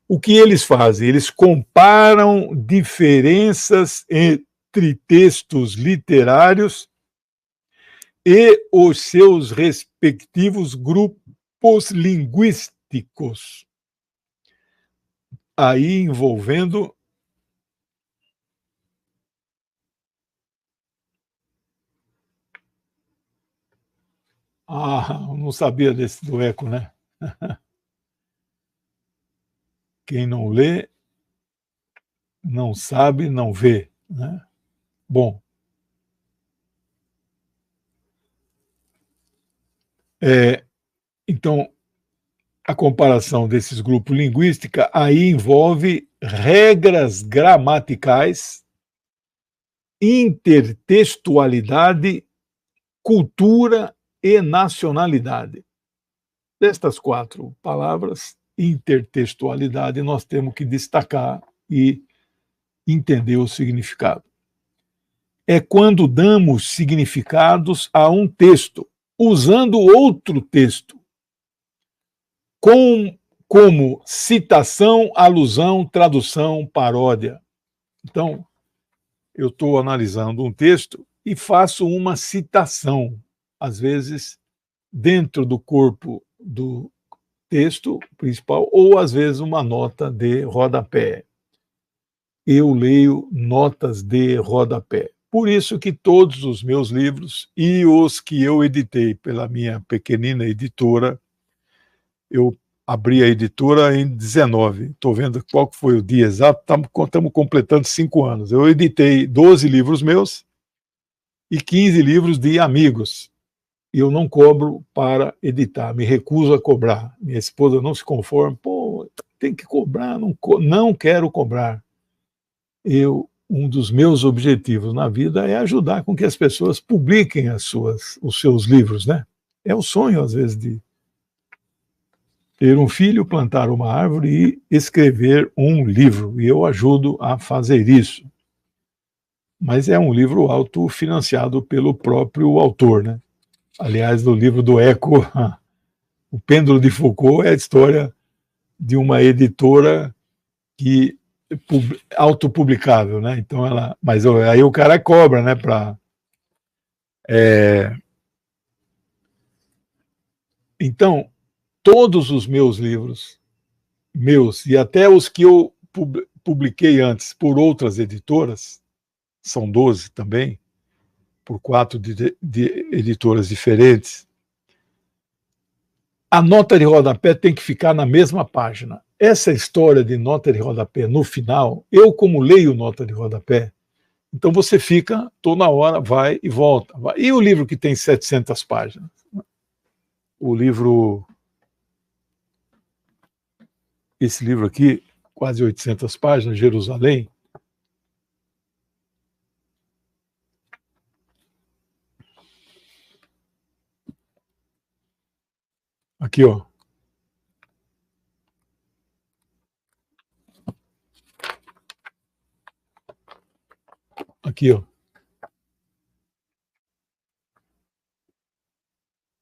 O que eles fazem? Eles comparam diferenças entre textos literários e os seus respectivos grupos linguísticos, aí envolvendo não sabia desse do eco, né? Quem não lê, não sabe, não vê, né? Bom, então, a comparação desses grupos linguísticos aí envolve regras gramaticais, intertextualidade, cultura e nacionalidade. Destas 4 palavras, intertextualidade, nós temos que destacar e entender o significado. É quando damos significados a um texto, usando outro texto, como citação, alusão, tradução, paródia. Então, eu estou analisando um texto e faço uma citação, às vezes dentro do corpo do texto principal, ou às vezes uma nota de rodapé. Eu leio notas de rodapé. Por isso que todos os meus livros e os que eu editei pela minha pequenina editora, eu abri a editora em 19. Estou vendo qual foi o dia exato, estamos completando 5 anos. Eu editei 12 livros meus e 15 livros de amigos. E eu não cobro para editar, me recuso a cobrar. Minha esposa não se conforma, tem que cobrar, não quero cobrar. Um dos meus objetivos na vida é ajudar com que as pessoas publiquem os seus livros, né? É o sonho, às vezes, de ter um filho, plantar uma árvore e escrever um livro, e eu ajudo a fazer isso. Mas é um livro autofinanciado pelo próprio autor, né? Aliás, no livro do Eco, O Pêndulo de Foucault é a história de uma editora que autopublicável, né? Então mas aí o cara cobra, né? Então, todos os meus livros, e até os que eu publiquei antes por outras editoras, são 12 também, por 4 de editoras diferentes, a nota de rodapé tem que ficar na mesma página. Essa história de nota de rodapé no final, eu como leio nota de rodapé, então você fica toda hora, vai e volta. Vai. E o livro que tem 700 páginas? O livro, esse livro aqui, quase 800 páginas, Jerusalém. Aqui, ó. Aqui, ó.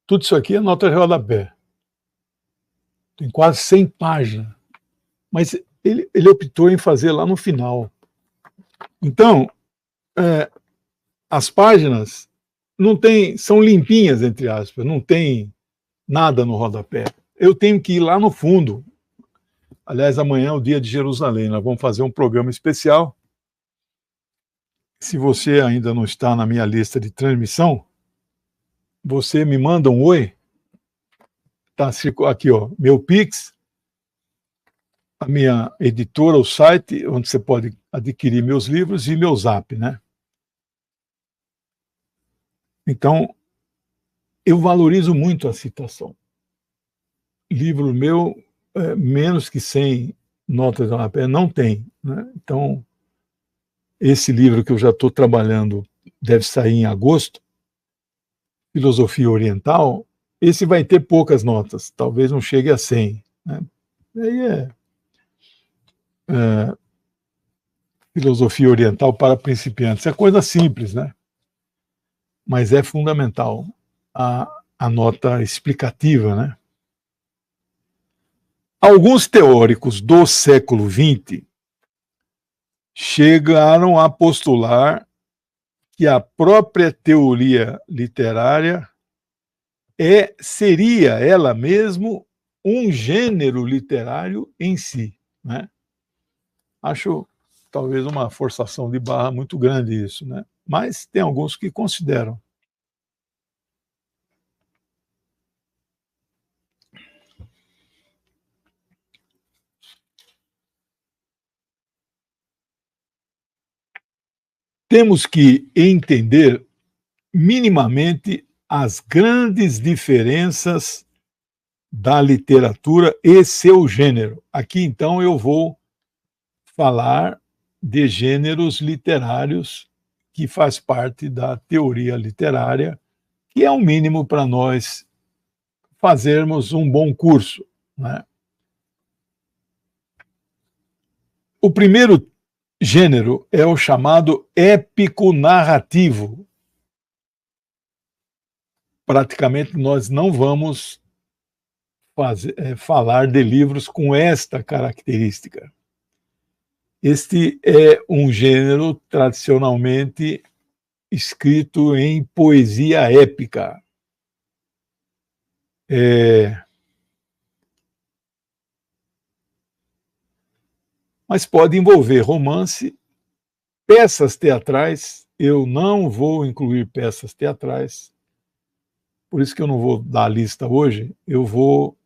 Tudo isso aqui é nota de rodapé. Tem quase 100 páginas. Mas ele optou em fazer lá no final. Então, as páginas não tem, são limpinhas, entre aspas, não tem nada no rodapé. Eu tenho que ir lá no fundo. Aliás, amanhã é o dia de Jerusalém, nós vamos fazer um programa especial. Se você ainda não está na minha lista de transmissão, você me manda um oi. Tá aqui, ó, meu Pix, a minha editora, o site, onde você pode adquirir meus livros, e meu Zap, né? Então, eu valorizo muito a citação. Livro meu, menos que 100 notas de rodapé, não tem, né? Então, esse livro que eu já estou trabalhando deve sair em agosto, Filosofia Oriental, esse vai ter poucas notas, talvez não chegue a 100. Né? Aí Filosofia Oriental para principiantes. É coisa simples, né? Mas é fundamental a nota explicativa, né? Alguns teóricos do século XX chegaram a postular que a própria teoria literária seria ela mesmo um gênero literário em si, né? Acho talvez uma forçação de barra muito grande isso, né? Mas tem alguns que consideram. Temos que entender minimamente as grandes diferenças da literatura e seu gênero. Aqui, então, eu vou falar de gêneros literários que faz parte da teoria literária, que é o mínimo para nós fazermos um bom curso, né? O primeiro gênero é o chamado épico narrativo. Praticamente nós não vamos falar de livros com esta característica. Este é um gênero tradicionalmente escrito em poesia épica. Mas pode envolver romance, peças teatrais. Eu não vou incluir peças teatrais, por isso que eu não vou dar a lista hoje. Eu vou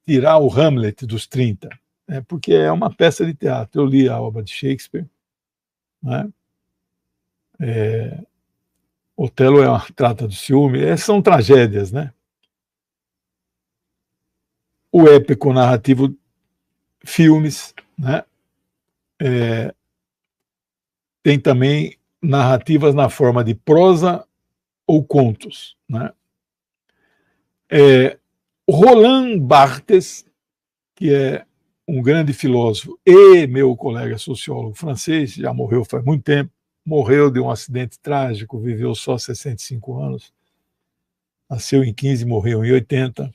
tirar o Hamlet dos 30, né, porque é uma peça de teatro. Eu li a obra de Shakespeare, né? Otelo trata do ciúme, são tragédias, né? O épico narrativo, filmes, né? Tem também narrativas na forma de prosa ou contos, né? Roland Barthes, que é um grande filósofo e meu colega sociólogo francês, já morreu faz muito tempo, morreu de um acidente trágico, viveu só 65 anos, nasceu em 15, morreu em 80.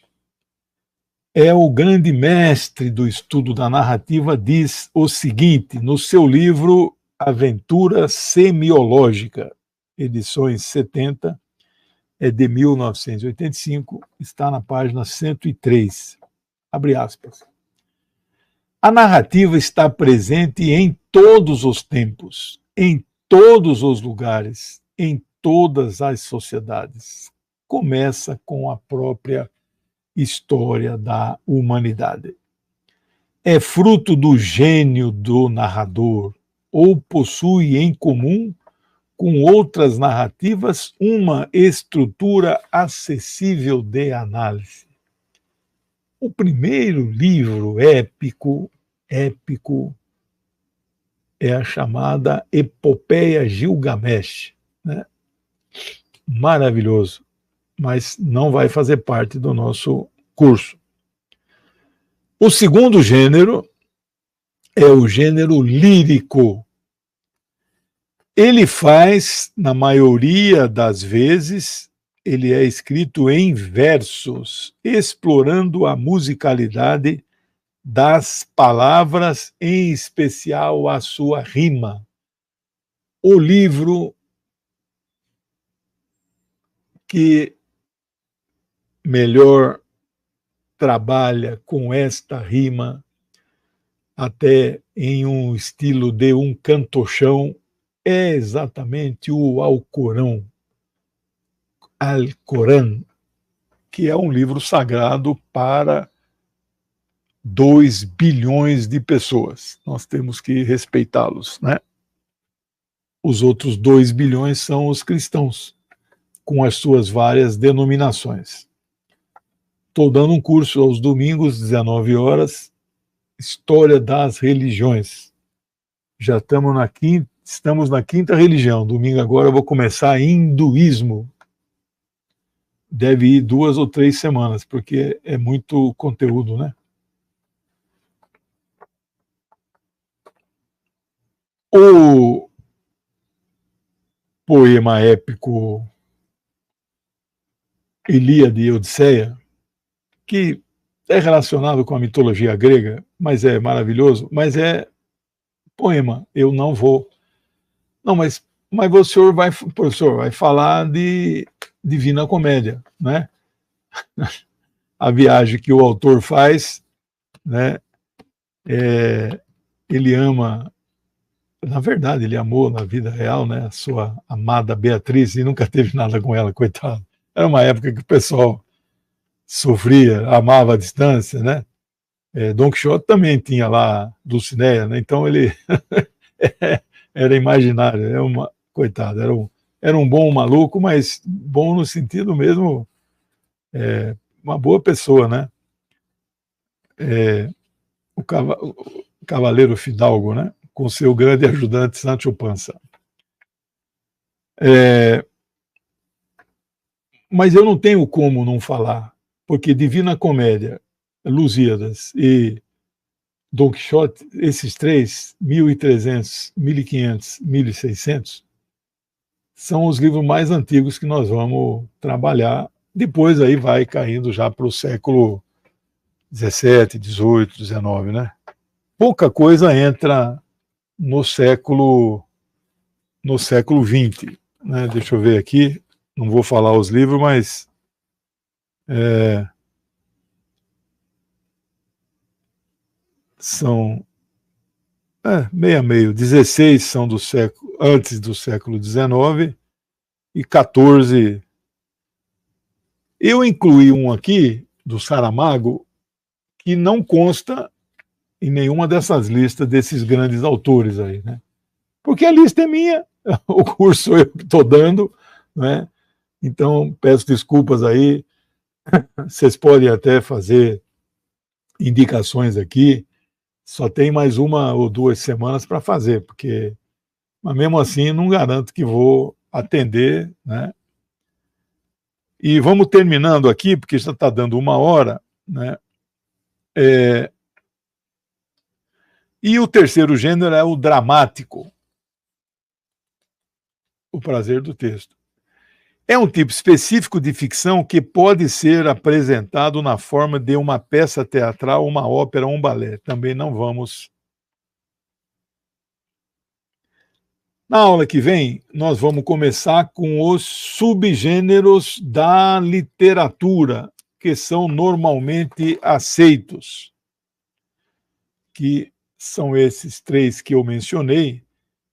É o grande mestre do estudo da narrativa, diz o seguinte, no seu livro Aventura Semiológica, edições 70, é de 1985, está na página 103. Abre aspas. A narrativa está presente em todos os tempos, em todos os lugares, em todas as sociedades. Começa com a própria história da humanidade. É fruto do gênio do narrador ou possui em comum com outras narrativas uma estrutura acessível de análise. O primeiro livro épico é a chamada Epopeia Gilgamesh, né? Maravilhoso, mas não vai fazer parte do nosso curso. O segundo gênero é o gênero lírico. Ele faz, na maioria das vezes, ele é escrito em versos, explorando a musicalidade das palavras, em especial a sua rima. O livro que melhor trabalha com esta rima, até em um estilo de um cantochão, é exatamente o Alcorão, que é um livro sagrado para 2 bilhões de pessoas. Nós temos que respeitá-los, né? Os outros 2 bilhões são os cristãos, com as suas várias denominações. Estou dando um curso aos domingos, 19 horas, História das Religiões. Já estamos na quinta religião. Domingo agora eu vou começar hinduísmo. Deve ir 2 ou 3 semanas, porque é muito conteúdo, né? O poema épico Ilíada e Odisseia, que é relacionado com a mitologia grega, mas é maravilhoso, mas é poema. Eu não vou. Não, mas o senhor vai falar de Divina Comédia, né? A viagem que o autor faz, né? Ele ama, na verdade, ele amou na vida real, né? A sua amada Beatriz e nunca teve nada com ela, coitado. Era uma época que o pessoal sofria, amava à distância, né? Don Quixote também tinha lá Dulcinea, né? Então ele era imaginário, coitado, era um bom maluco, mas bom no sentido mesmo, uma boa pessoa, né? O cavaleiro fidalgo, né? Com seu grande ajudante Sancho Panza. Mas eu não tenho como não falar, porque Divina Comédia, Lusíadas e Don Quixote, esses três, 1300, 1500, 1600, são os livros mais antigos que nós vamos trabalhar. Depois aí vai caindo já para o século 17, 18, 19, né? Pouca coisa entra no século 20, né? Deixa eu ver aqui, não vou falar os livros, mas são meio a meio. 16 são antes do século XIX e 14. Eu incluí um aqui do Saramago que não consta em nenhuma dessas listas desses grandes autores aí, né? Porque a lista é minha, o curso eu estou dando, né? Então peço desculpas aí. Vocês podem até fazer indicações aqui. Só tem mais 1 ou 2 semanas para fazer, mas mesmo assim não garanto que vou atender, né? E vamos terminando aqui, porque já está dando 1 hora, né? E o terceiro gênero é o dramático, o prazer do texto. É um tipo específico de ficção que pode ser apresentado na forma de uma peça teatral, uma ópera ou um balé. Também não vamos. Na aula que vem, nós vamos começar com os subgêneros da literatura, que são normalmente aceitos, que são esses 3 que eu mencionei.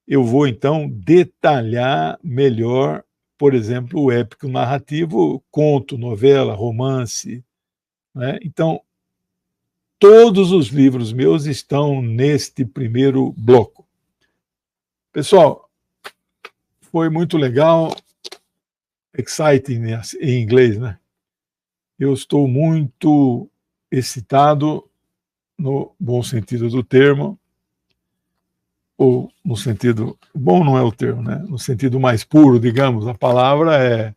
Eu vou, então, detalhar melhor, por exemplo, o épico narrativo, conto, novela, romance, né? Então, todos os livros meus estão neste primeiro bloco. Pessoal, foi muito legal, exciting em inglês, né? Eu estou muito excitado, no bom sentido do termo, ou no sentido, bom não é o termo, né? No sentido mais puro, digamos, a palavra é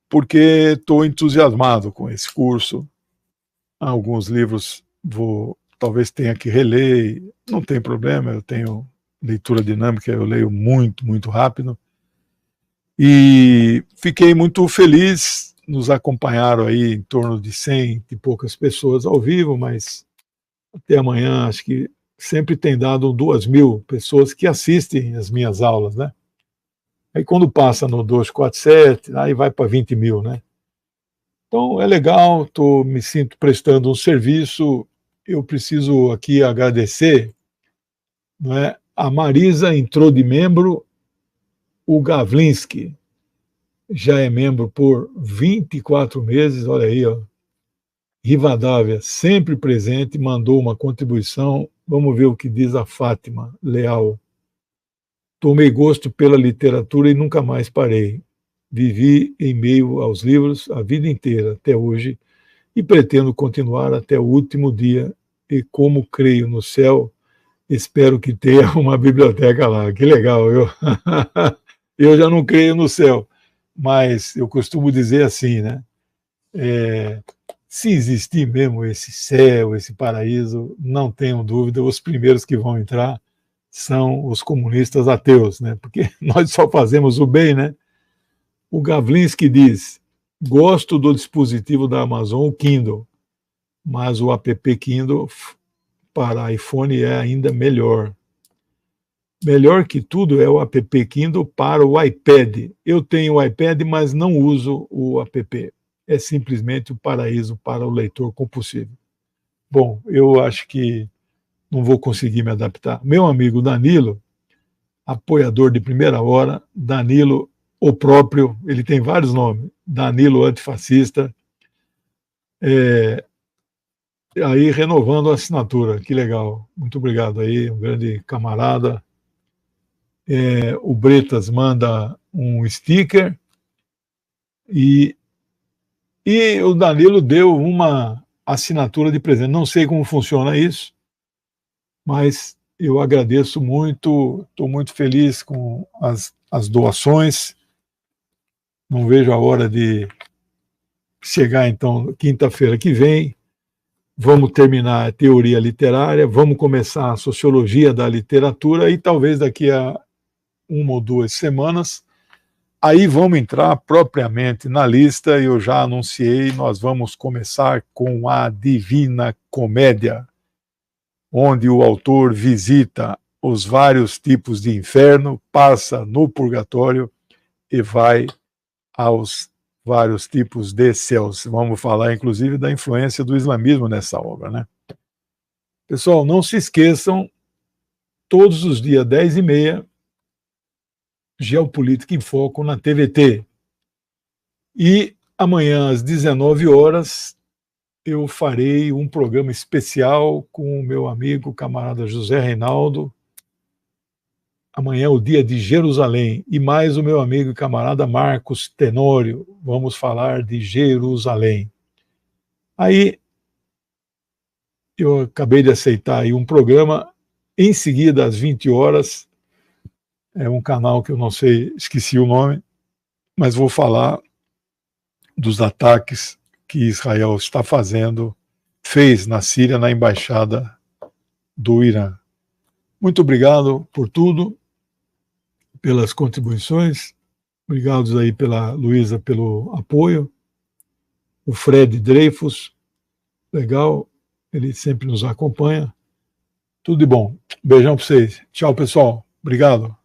porque estou entusiasmado com esse curso. Alguns livros talvez tenha que reler, não tem problema, eu tenho leitura dinâmica, eu leio muito, muito rápido. E fiquei muito feliz, nos acompanharam aí em torno de 100 e poucas pessoas ao vivo, mas até amanhã acho que sempre tem dado 2.000 pessoas que assistem as minhas aulas, né? Aí quando passa no 247, aí vai para 20.000, né? Então é legal, me sinto prestando um serviço. Eu preciso aqui agradecer, não é? A Marisa entrou de membro, o Gavlinski já é membro por 24 meses, olha aí, ó. Rivadavia, sempre presente, mandou uma contribuição. Vamos ver o que diz a Fátima Leal. Tomei gosto pela literatura e nunca mais parei. Vivi em meio aos livros a vida inteira, até hoje, e pretendo continuar até o último dia. E como creio no céu, espero que tenha uma biblioteca lá. Que legal, eu já não creio no céu, mas eu costumo dizer assim, né? Se existir mesmo esse céu, esse paraíso, não tenham dúvida, os primeiros que vão entrar são os comunistas ateus, né? Porque nós só fazemos o bem, né? O Gavlinski diz: gosto do dispositivo da Amazon, o Kindle, mas o app Kindle para iPhone é ainda melhor. Melhor que tudo é o app Kindle para o iPad. Eu tenho o iPad, mas não uso o app. É simplesmente o paraíso para o leitor compulsivo. Bom, eu acho que não vou conseguir me adaptar. Meu amigo Danilo, apoiador de primeira hora, Danilo, o próprio, ele tem vários nomes, Danilo Antifascista, aí renovando a assinatura, que legal, muito obrigado aí, um grande camarada. O Bretas manda um sticker e o Danilo deu uma assinatura de presente. Não sei como funciona isso, mas eu agradeço muito, estou muito feliz com as doações. Não vejo a hora de chegar, então, quinta-feira que vem. Vamos terminar a teoria literária, vamos começar a sociologia da literatura e talvez daqui a 1 ou 2 semanas, aí vamos entrar propriamente na lista. Eu já anunciei, nós vamos começar com a Divina Comédia, onde o autor visita os vários tipos de inferno, passa no purgatório e vai aos vários tipos de céus. Vamos falar, inclusive, da influência do islamismo nessa obra, né? Pessoal, não se esqueçam, todos os dias, 10h30, Geopolítica em Foco na TVT. E amanhã, às 19 horas, eu farei um programa especial com o meu amigo, camarada José Reinaldo. Amanhã é o dia de Jerusalém, e mais o meu amigo e camarada Marcos Tenório. Vamos falar de Jerusalém. Aí, eu acabei de aceitar aí um programa, em seguida, às 20 horas, é um canal que eu não sei, esqueci o nome, mas vou falar dos ataques que Israel está fez na Síria, na embaixada do Irã. Muito obrigado por tudo, pelas contribuições. Obrigado aí pela Luísa pelo apoio. O Fred Dreyfus, legal, ele sempre nos acompanha. Tudo de bom. Beijão para vocês. Tchau, pessoal. Obrigado.